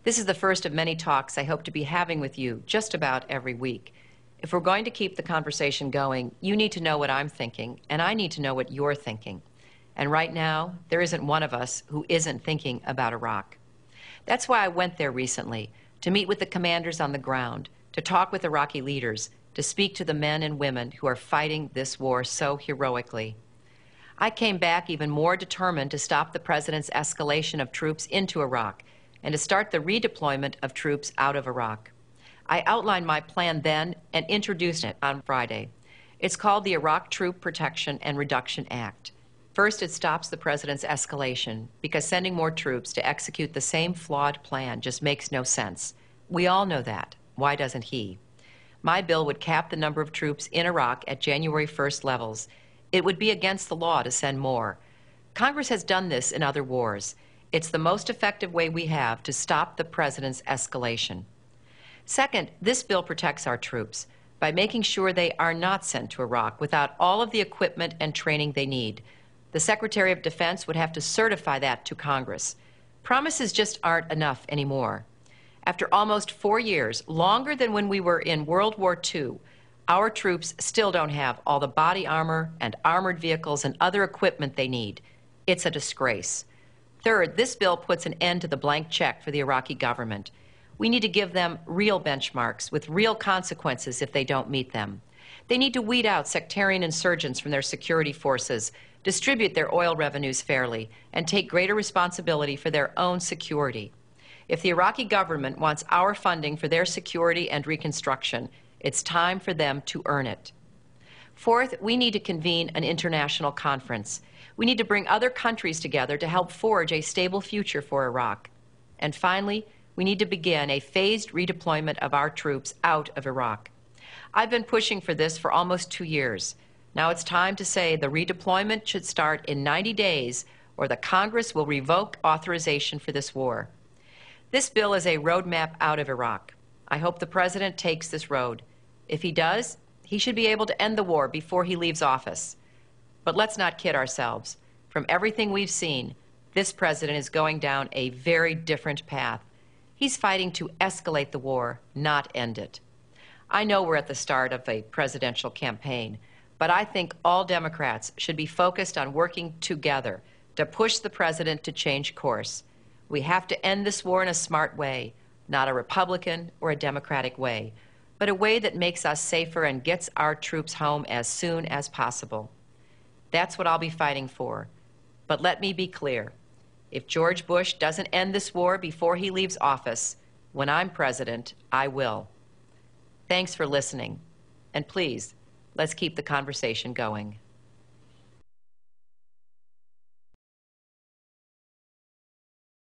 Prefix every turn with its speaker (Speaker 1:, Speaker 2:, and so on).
Speaker 1: This is the first of many talks I hope to be having with you just about every week. If we're going to keep the conversation going, you need to know what I'm thinking, and I need to know what you're thinking. And right now, there isn't one of us who isn't thinking about Iraq. That's why I went there recently, to meet with the commanders on the ground, to talk with Iraqi leaders, to speak to the men and women who are fighting this war so heroically. I came back even more determined to stop the president's escalation of troops into Iraq and to start the redeployment of troops out of Iraq. I outlined my plan then and introduced it on Friday. It's called the Iraq Troop Protection and Reduction Act. First, it stops the president's escalation because sending more troops to execute the same flawed plan just makes no sense. We all know that. Why doesn't he? My bill would cap the number of troops in Iraq at January 1st levels. It would be against the law to send more. Congress has done this in other wars. It's the most effective way we have to stop the president's escalation. Second, this bill protects our troops by making sure they are not sent to Iraq without all of the equipment and training they need. The Secretary of Defense would have to certify that to Congress. Promises just aren't enough anymore. After almost 4 years, longer than when we were in World War II, our troops still don't have all the body armor and armored vehicles and other equipment they need. It's a disgrace. Third, this bill puts an end to the blank check for the Iraqi government. We need to give them real benchmarks with real consequences if they don't meet them. They need to weed out sectarian insurgents from their security forces, distribute their oil revenues fairly, and take greater responsibility for their own security. If the Iraqi government wants our funding for their security and reconstruction, it's time for them to earn it. Fourth, we need to convene an international conference. We need to bring other countries together to help forge a stable future for Iraq. And finally, we need to begin a phased redeployment of our troops out of Iraq. I've been pushing for this for almost 2 years. Now it's time to say the redeployment should start in 90 days or the Congress will revoke authorization for this war. This bill is a roadmap out of Iraq. I hope the President takes this road. If he does, he should be able to end the war before he leaves office. But let's not kid ourselves. From everything we've seen, this President is going down a very different path. He's fighting to escalate the war, not end it. I know we're at the start of a presidential campaign, but I think all Democrats should be focused on working together to push the President to change course. We have to end this war in a smart way, not a Republican or a Democratic way, but a way that makes us safer and gets our troops home as soon as possible. That's what I'll be fighting for. But let me be clear. If George Bush doesn't end this war before he leaves office, when I'm president, I will. Thanks for listening. And please, let's keep the conversation going.